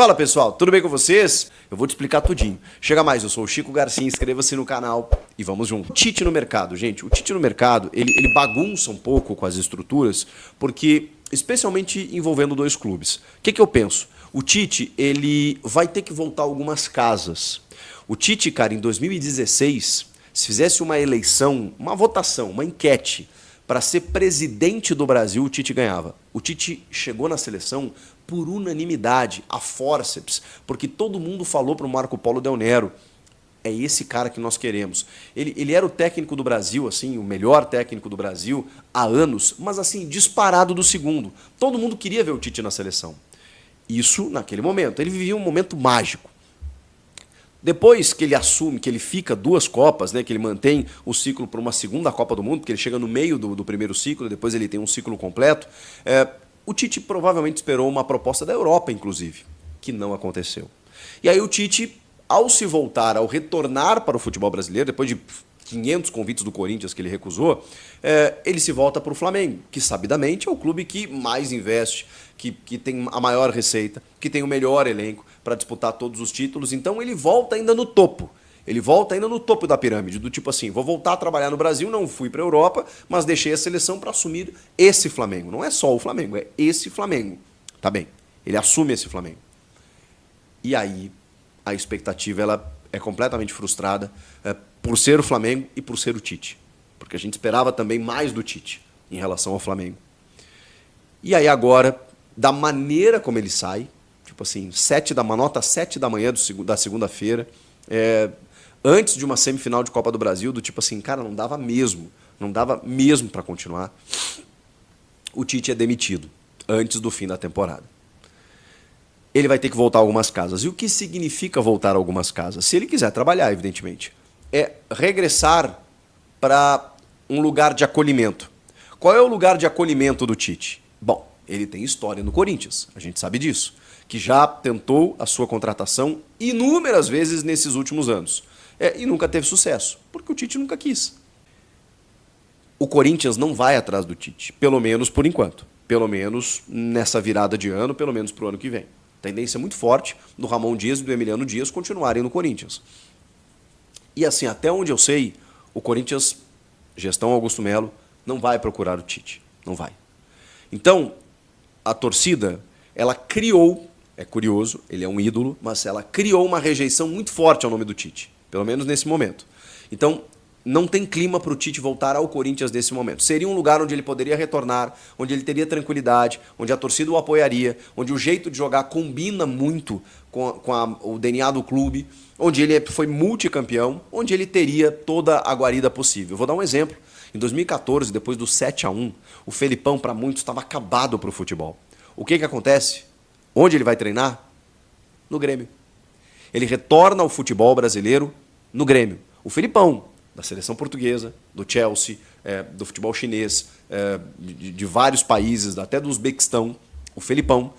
Fala pessoal, tudo bem com vocês? Eu vou te explicar tudinho. Chega mais, eu sou o Chico Garcia, inscreva-se no canal e vamos junto. O Tite no mercado, gente. O Tite no mercado, ele bagunça um pouco com as estruturas, porque, especialmente envolvendo dois clubes. O que eu penso? O Tite, ele vai ter que voltar a algumas casas. O Tite, cara, em 2016, se fizesse uma eleição, uma votação, uma enquete, para ser presidente do Brasil, o Tite ganhava. O Tite chegou na seleção por unanimidade, a fórceps, porque todo mundo falou para o Marco Polo Del Nero, é esse cara que nós queremos. Ele era o técnico do Brasil, assim, o melhor técnico do Brasil há anos, mas assim, disparado do segundo. Todo mundo queria ver o Tite na seleção. Isso naquele momento. Ele vivia um momento mágico. Depois que ele assume, que ele fica duas Copas, né, que ele mantém o ciclo para uma segunda Copa do Mundo, porque ele chega no meio do primeiro ciclo, depois ele tem um ciclo completo, o Tite provavelmente esperou uma proposta da Europa, inclusive, que não aconteceu. E aí o Tite, ao se voltar, ao retornar para o futebol brasileiro, depois de 500 convites do Corinthians que ele recusou, ele se volta para o Flamengo, que sabidamente é o clube que mais investe, que tem a maior receita, que tem o melhor elenco para disputar todos os títulos. Então ele volta ainda no topo. Ele volta ainda no topo da pirâmide, do tipo assim, vou voltar a trabalhar no Brasil, não fui para a Europa, mas deixei a seleção para assumir esse Flamengo. Não é só o Flamengo, é esse Flamengo. Tá bem, ele assume esse Flamengo. E aí a expectativa ela é completamente frustrada por ser o Flamengo e por ser o Tite. Porque a gente esperava também mais do Tite em relação ao Flamengo. E aí agora, da maneira como ele sai, tipo assim, nota 7 da manhã da segunda-feira, antes de uma semifinal de Copa do Brasil, do tipo assim, cara, não dava mesmo para continuar, o Tite é demitido antes do fim da temporada. Ele vai ter que voltar a algumas casas. E o que significa voltar a algumas casas? Se ele quiser trabalhar, evidentemente. É regressar para um lugar de acolhimento. Qual é o lugar de acolhimento do Tite? Bom, ele tem história no Corinthians, a gente sabe disso, que já tentou a sua contratação inúmeras vezes nesses últimos anos. E nunca teve sucesso, porque o Tite nunca quis. O Corinthians não vai atrás do Tite, pelo menos por enquanto. Pelo menos nessa virada de ano, pelo menos para o ano que vem. Tendência muito forte do Ramon Dias e do Emiliano Dias continuarem no Corinthians. E assim, até onde eu sei, o Corinthians, gestão Augusto Melo, não vai procurar o Tite. Não vai. Então, a torcida, ela criou, é curioso, ele é um ídolo, mas ela criou uma rejeição muito forte ao nome do Tite, pelo menos nesse momento. Então, não tem clima para o Tite voltar ao Corinthians nesse momento. Seria um lugar onde ele poderia retornar, onde ele teria tranquilidade, onde a torcida o apoiaria, onde o jeito de jogar combina muito com o DNA do clube, onde ele foi multicampeão, onde ele teria toda a guarida possível. Vou dar um exemplo. Em 2014, depois do 7-1, o Felipão, para muitos, estava acabado para o futebol. O que acontece? Onde ele vai treinar? No Grêmio. Ele retorna ao futebol brasileiro no Grêmio. O Felipão, da seleção portuguesa, do Chelsea, do futebol chinês, de vários países, até do Uzbequistão, o Felipão,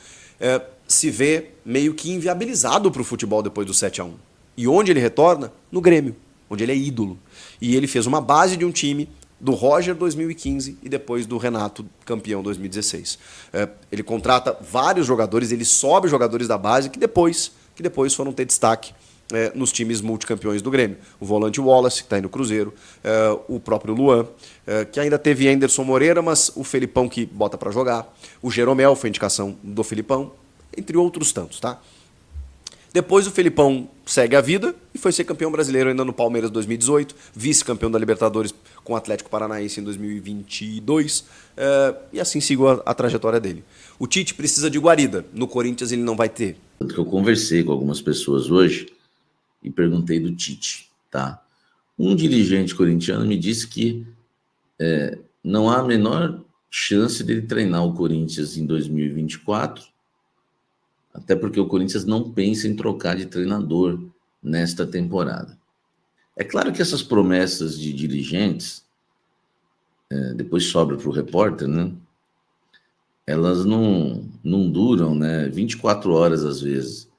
se vê meio que inviabilizado para o futebol depois do 7-1. E onde ele retorna? No Grêmio, onde ele é ídolo. E ele fez uma base de um time do Roger 2015 e depois do Renato campeão 2016. Ele contrata vários jogadores, ele sobe jogadores da base que depois foram ter destaque nos times multicampeões do Grêmio. O volante Wallace, que está aí no Cruzeiro, o próprio Luan, que ainda teve Anderson Moreira, mas o Felipão que bota para jogar, o Jeromel foi indicação do Felipão, entre outros tantos, tá? Depois o Felipão segue a vida e foi ser campeão brasileiro ainda no Palmeiras 2018, vice-campeão da Libertadores com o Atlético Paranaense em 2022, e assim seguiu a trajetória dele. O Tite precisa de guarida, no Corinthians ele não vai ter. Tanto que eu conversei com algumas pessoas hoje e perguntei do Tite, tá? Um dirigente corintiano me disse que não há a menor chance dele treinar o Corinthians em 2024, até porque o Corinthians não pensa em trocar de treinador nesta temporada. É claro que essas promessas de dirigentes, depois sobra para o repórter, né? Elas não duram, né, 24 horas às vezes.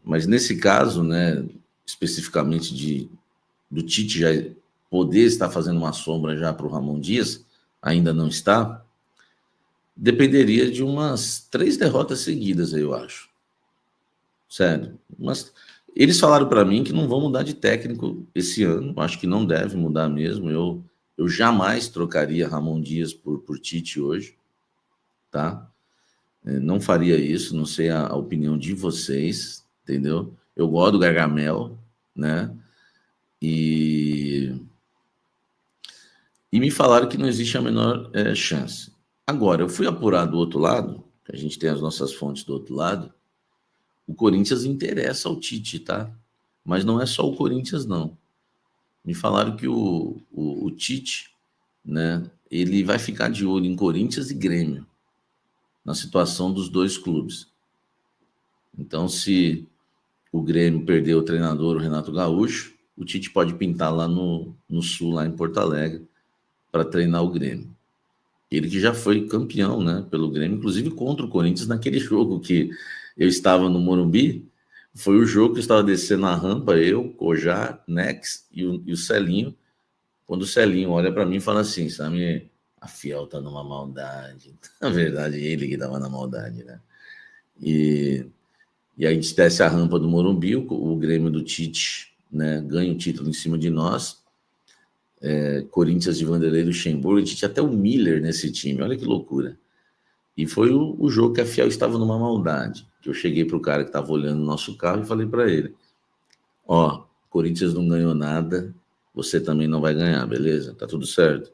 Mas nesse caso, né, especificamente do Tite já poder estar fazendo uma sombra já para o Ramon Dias, ainda não está, dependeria de umas 3 derrotas seguidas, eu acho. sério. Mas eles falaram para mim que não vão mudar de técnico esse ano. Acho que não deve mudar mesmo. Eu jamais trocaria Ramon Dias por Tite hoje, tá? Não faria isso, não sei a opinião de vocês, entendeu? Eu gosto do Gargamel, né? E me falaram que não existe a menor chance. Agora, eu fui apurar do outro lado, a gente tem as nossas fontes do outro lado, o Corinthians interessa ao Tite, tá? Mas não é só o Corinthians, não. Me falaram que o Tite, né, ele vai ficar de olho em Corinthians e Grêmio, na situação dos dois clubes. Então, se o Grêmio perder o treinador, o Renato Gaúcho, o Tite pode pintar lá no Sul, lá em Porto Alegre, para treinar o Grêmio. Ele que já foi campeão, né, pelo Grêmio, inclusive contra o Corinthians naquele jogo que eu estava no Morumbi. Foi o jogo que eu estava descendo a rampa, eu, Cojar, Nex e o Celinho. Quando o Celinho olha para mim e fala assim, sabe, a Fiel tá numa maldade. Na verdade, ele que estava na maldade, né? E aí a gente desce a rampa do Morumbi, o Grêmio do Tite, né, ganha o título em cima de nós. Corinthians de Vanderlei Luxemburgo, a gente tinha até o Miller nesse time, olha que loucura. E foi o jogo que a Fiel estava numa maldade, que eu cheguei para o cara que estava olhando o nosso carro e falei para ele, ó, Corinthians não ganhou nada, você também não vai ganhar, beleza? Tá tudo certo?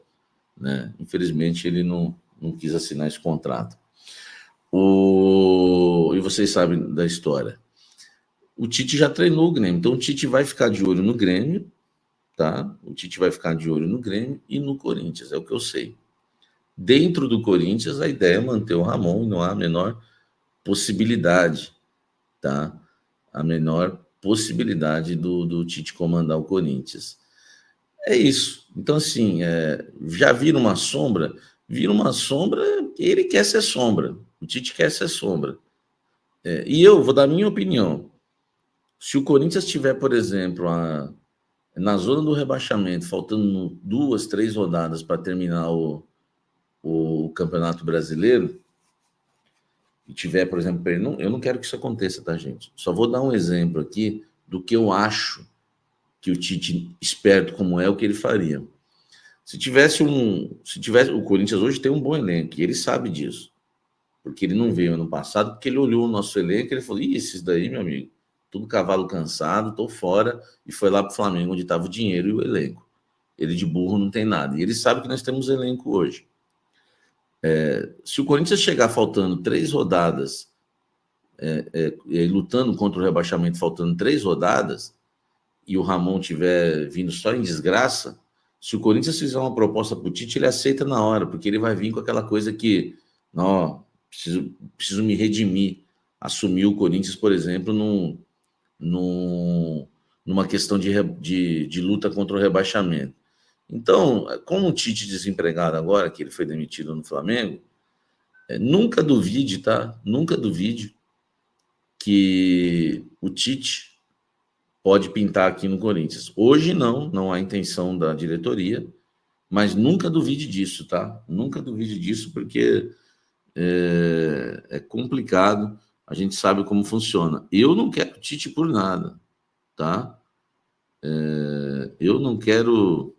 Né? Infelizmente ele não quis assinar esse contrato. E vocês sabem da história. O Tite já treinou o Grêmio, então o Tite vai ficar de olho no Grêmio, tá? O Tite vai ficar de olho no Grêmio e no Corinthians, é o que eu sei. Dentro do Corinthians, a ideia é manter o Ramon e não há a menor possibilidade, tá? A menor possibilidade do Tite comandar o Corinthians. É isso. Então, assim, já vira uma sombra? Vira uma sombra, ele quer ser sombra. O Tite quer ser sombra. E eu vou dar a minha opinião. Se o Corinthians tiver, por exemplo, na zona do rebaixamento, faltando 2, 3 rodadas para terminar o Campeonato Brasileiro, e tiver, por exemplo, eu não quero que isso aconteça, tá, gente? Só vou dar um exemplo aqui do que eu acho que o Tite, esperto como é, o que ele faria. Se tivesse o Corinthians hoje tem um bom elenco, e ele sabe disso, porque ele não veio ano passado, porque ele olhou o nosso elenco e ele falou, ih, esses daí, meu amigo, tudo cavalo cansado, tô fora, e foi lá pro Flamengo, onde estava o dinheiro e o elenco. Ele de burro não tem nada, e ele sabe que nós temos elenco hoje. Se o Corinthians chegar faltando 3 rodadas, lutando contra o rebaixamento, faltando 3 rodadas, e o Ramon tiver vindo só em desgraça, se o Corinthians fizer uma proposta para o Tite, ele aceita na hora, porque ele vai vir com aquela coisa que, não, preciso me redimir. Assumir o Corinthians, por exemplo, numa questão de luta contra o rebaixamento. Então, como o Tite desempregado agora, que ele foi demitido no Flamengo, nunca duvide, tá? Nunca duvide que o Tite pode pintar aqui no Corinthians. Hoje não há intenção da diretoria, mas nunca duvide disso, tá? Nunca duvide disso, porque é complicado, a gente sabe como funciona. Eu não quero Tite por nada, tá? Eu não quero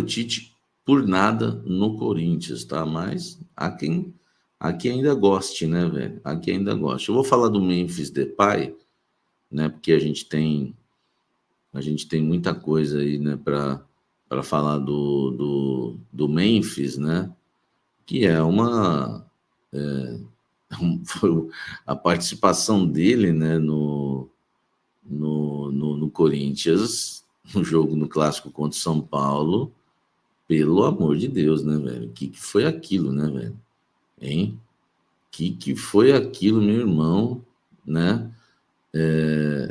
Tite por nada no Corinthians, tá? Mas há quem ainda goste, né, velho? Há quem ainda goste. Eu vou falar do Memphis Depay, né? Porque a gente tem muita coisa aí, né, para falar do Memphis, né? Que é foi a participação dele, né, no Corinthians, no jogo no clássico contra o São Paulo. Pelo amor de Deus, né, velho? O que foi aquilo, né, velho? Hein? Que foi aquilo, meu irmão, né?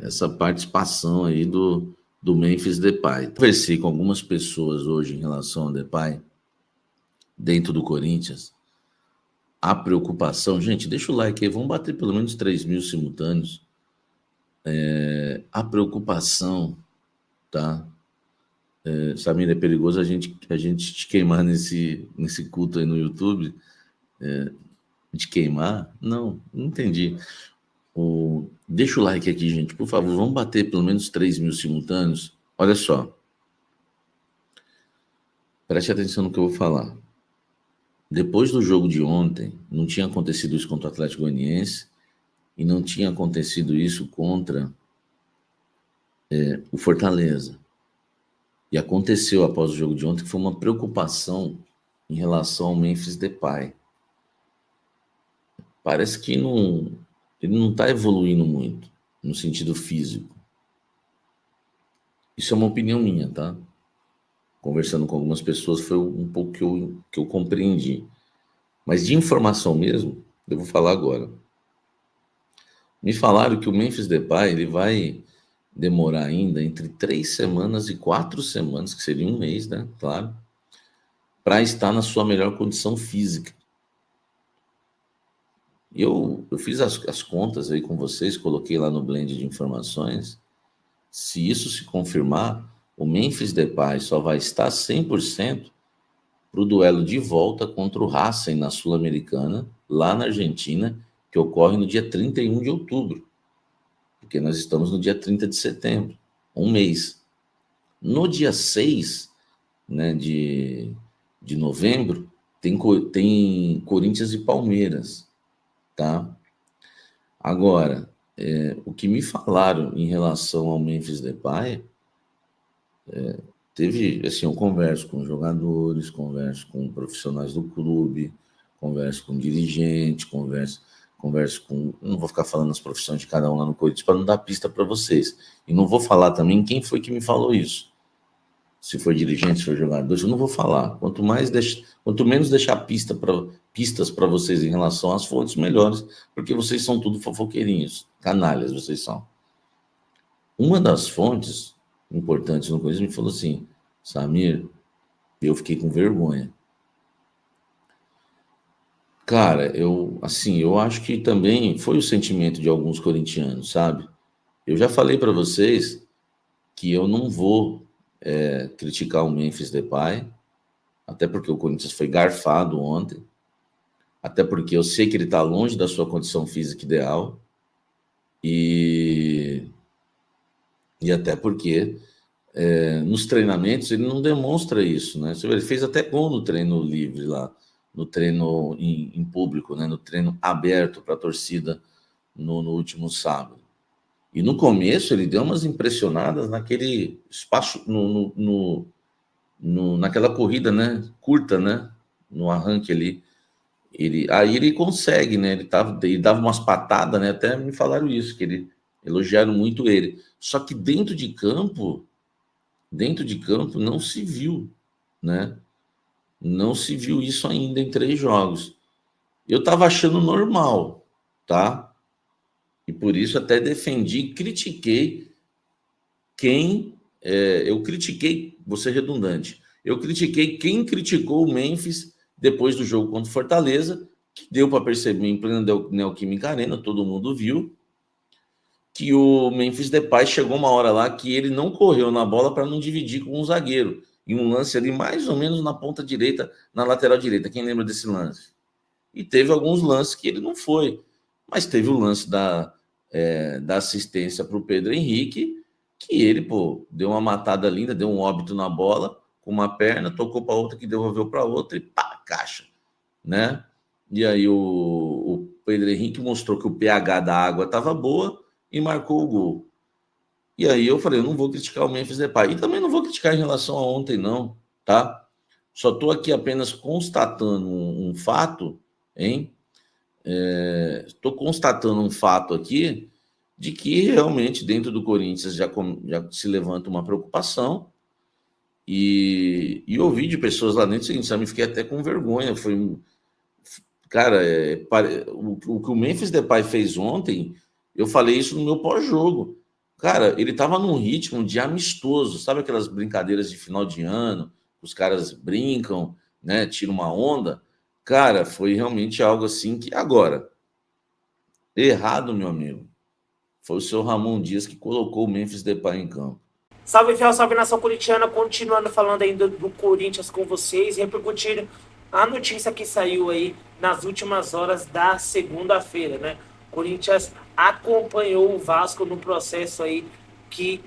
Essa participação aí do Memphis Depay. Conversei com algumas pessoas hoje em relação ao Depay, dentro do Corinthians. A preocupação, gente, deixa o like aí, vamos bater pelo menos 3 mil simultâneos. A preocupação, tá? Samir, é perigoso a gente te queimar nesse culto aí no YouTube. De queimar? Não, não entendi. Deixa o like aqui, gente, por favor. Vamos bater pelo menos 3.000 simultâneos. Olha só, preste atenção no que eu vou falar. Depois do jogo de ontem, não tinha acontecido isso contra o Atlético Goianiense e não tinha acontecido isso contra o Fortaleza. E aconteceu após o jogo de ontem, que foi uma preocupação em relação ao Memphis Depay. Parece que ele não está evoluindo muito no sentido físico. Isso é uma opinião minha, tá? Conversando com algumas pessoas, foi um pouco que eu compreendi. Mas de informação mesmo, eu vou falar agora. Me falaram que o Memphis Depay ele vai demorar ainda entre 3 semanas e 4 semanas, que seria um mês, né? Claro, para estar na sua melhor condição física. Eu fiz as contas aí com vocês, coloquei lá no blend de informações. Se isso se confirmar, o Memphis Depay só vai estar 100% para o duelo de volta contra o Racing na Sul-Americana, lá na Argentina, que ocorre no dia 31 de outubro, porque nós estamos no dia 30 de setembro, um mês. No dia 6, né, de novembro, tem Corinthians e Palmeiras, tá? Agora, o que me falaram em relação ao Memphis Depay, teve, assim, eu converso com jogadores, converso com profissionais do clube, converso com dirigente, converso com... Não vou ficar falando as profissões de cada um lá no Corinthians para não dar pista para vocês. E não vou falar também quem foi que me falou isso. Se foi dirigente, se foi jogador, eu não vou falar. Quanto menos deixar pistas para vocês em relação às fontes, melhores, porque vocês são tudo fofoqueirinhos, canalhas vocês são. Uma das fontes importantes no Corinthians me falou assim: Samir, eu fiquei com vergonha. Cara, eu acho que também foi o sentimento de alguns corintianos, sabe? Eu já falei para vocês que eu não vou criticar o Memphis Depay, até porque o Corinthians foi garfado ontem, até porque eu sei que ele está longe da sua condição física ideal, e até porque nos treinamentos ele não demonstra isso, né? Ele fez até gol no treino livre lá, no treino em público, né? No treino aberto para a torcida no último sábado. E no começo ele deu umas impressionadas naquele espaço, naquela corrida, né? Curta, né? No arranque ali. Aí ele consegue, né? Ele dava umas patadas, né? Até me falaram isso, que elogiaram muito ele. Só que dentro de campo não se viu, né? Não se viu isso ainda em 3 jogos. Eu estava achando normal, tá? E por isso até defendi, critiquei eu critiquei, vou ser redundante, eu critiquei quem criticou o Memphis depois do jogo contra o Fortaleza, que deu para perceber em plena Neoquímica Arena, todo mundo viu, que o Memphis Depay chegou uma hora lá que ele não correu na bola para não dividir com um zagueiro, em um lance ali mais ou menos na ponta direita, na lateral direita. Quem lembra desse lance? E teve alguns lances que ele não foi, mas teve o lance da assistência para o Pedro Henrique, que ele, deu uma matada linda, deu um óbito na bola, com uma perna, tocou para outra, que devolveu para outra e pá, caixa, né? E aí o Pedro Henrique mostrou que o pH da água estava boa e marcou o gol. E aí eu falei, eu não vou criticar o Memphis Depay. E também não vou criticar em relação a ontem, não, tá? Só estou aqui apenas constatando um fato, hein? Estou constatando um fato aqui de que realmente dentro do Corinthians já se levanta uma preocupação, e ouvi de pessoas lá dentro o seguinte, sabe, fiquei até com vergonha. Cara, o que o Memphis Depay fez ontem, eu falei isso no meu pós-jogo. Cara, ele estava num ritmo de amistoso, sabe aquelas brincadeiras de final de ano, os caras brincam, né, tiram uma onda. Cara, foi realmente algo assim que agora, errado, meu amigo, foi o seu Ramon Dias que colocou o Memphis Depay em campo. Salve, fiel, salve, nação corintiana. Continuando falando ainda do Corinthians com vocês, repercutindo a notícia que saiu aí nas últimas horas da segunda-feira, né? O Corinthians acompanhou o Vasco no processo aí que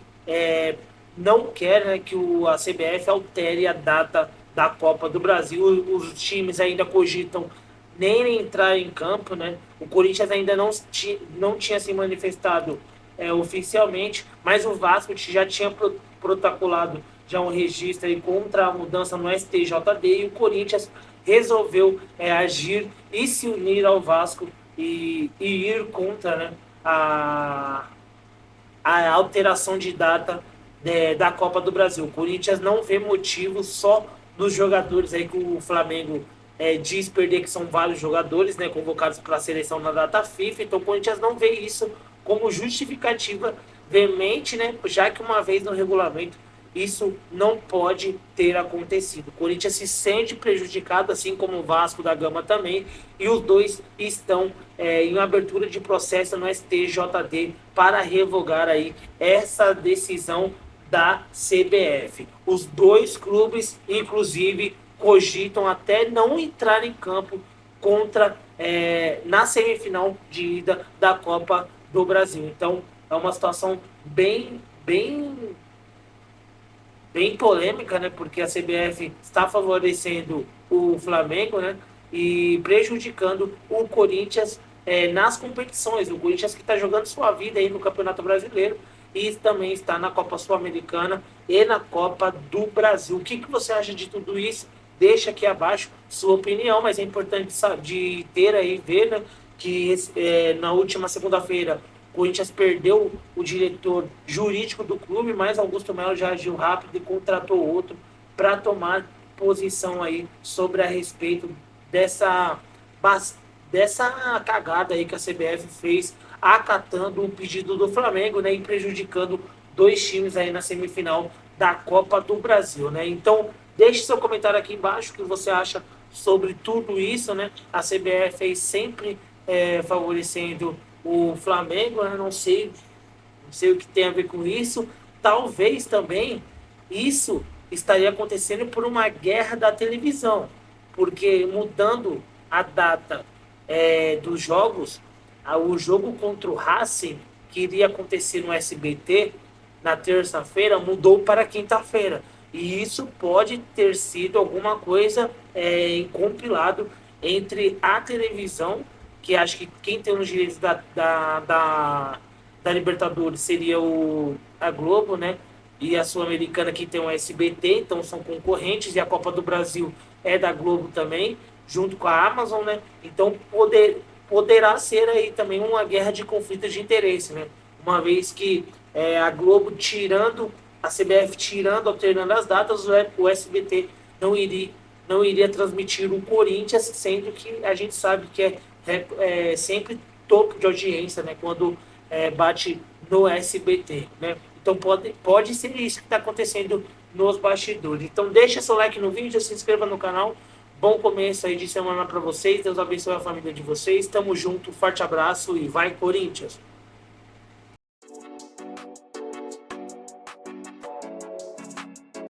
não quer, né, que a CBF altere a data da Copa do Brasil. Os times ainda cogitam nem entrar em campo, né? O Corinthians ainda não tinha se manifestado oficialmente, mas o Vasco já tinha protocolado já um registro aí contra a mudança no STJD, e o Corinthians resolveu agir e se unir ao Vasco e ir contra, né, a alteração de data da Copa do Brasil. O Corinthians não vê motivo só dos jogadores aí que o Flamengo diz perder, que são vários jogadores, né, convocados para a seleção na data FIFA. Então o Corinthians não vê isso como justificativa veemente, né, já que uma vez no regulamento isso não pode ter acontecido. O Corinthians se sente prejudicado, assim como o Vasco da Gama também, e os dois estão em abertura de processo no STJD para revogar aí essa decisão da CBF. Os dois clubes, inclusive, cogitam até não entrar em campo contra na semifinal de ida da Copa do Brasil. Então, é uma situação bem polêmica, né? Porque a CBF está favorecendo o Flamengo, né? E prejudicando o Corinthians nas competições. O Corinthians que está jogando sua vida aí no Campeonato Brasileiro e também está na Copa Sul-Americana e na Copa do Brasil. O que você acha de tudo isso? Deixa aqui abaixo sua opinião, mas é importante de ter aí, ver, né, que na última segunda-feira o Corinthians perdeu o diretor jurídico do clube, mas Augusto Melo já agiu rápido e contratou outro para tomar posição aí sobre a respeito dessa cagada aí que a CBF fez, acatando o pedido do Flamengo, né, e prejudicando dois times aí na semifinal da Copa do Brasil, né? Então, deixe seu comentário aqui embaixo, o que você acha sobre tudo isso, né? A CBF aí sempre favorecendo o Flamengo, né? Não sei o que tem a ver com isso. Talvez também isso estaria acontecendo por uma guerra da televisão, porque mudando a data dos jogos, o jogo contra o Racing, que iria acontecer no SBT na terça-feira, mudou para quinta-feira. E isso pode ter sido alguma coisa compilado entre a televisão, que acho que quem tem os direitos da Libertadores seria a Globo, né? E a Sul-Americana que tem o SBT, então são concorrentes, e a Copa do Brasil é da Globo também, junto com a Amazon, né? Então poderá ser aí também uma guerra de conflitos de interesse, né? Uma vez que a Globo a CBF alternando as datas, o SBT não iria transmitir o Corinthians, sendo que a gente sabe que é sempre topo de audiência, né, quando bate no SBT, né? Então pode ser isso que está acontecendo nos bastidores. Então deixa seu like no vídeo, se inscreva no canal. Bom começo aí de semana para vocês. Deus abençoe a família de vocês. Tamo junto, forte abraço e vai Corinthians!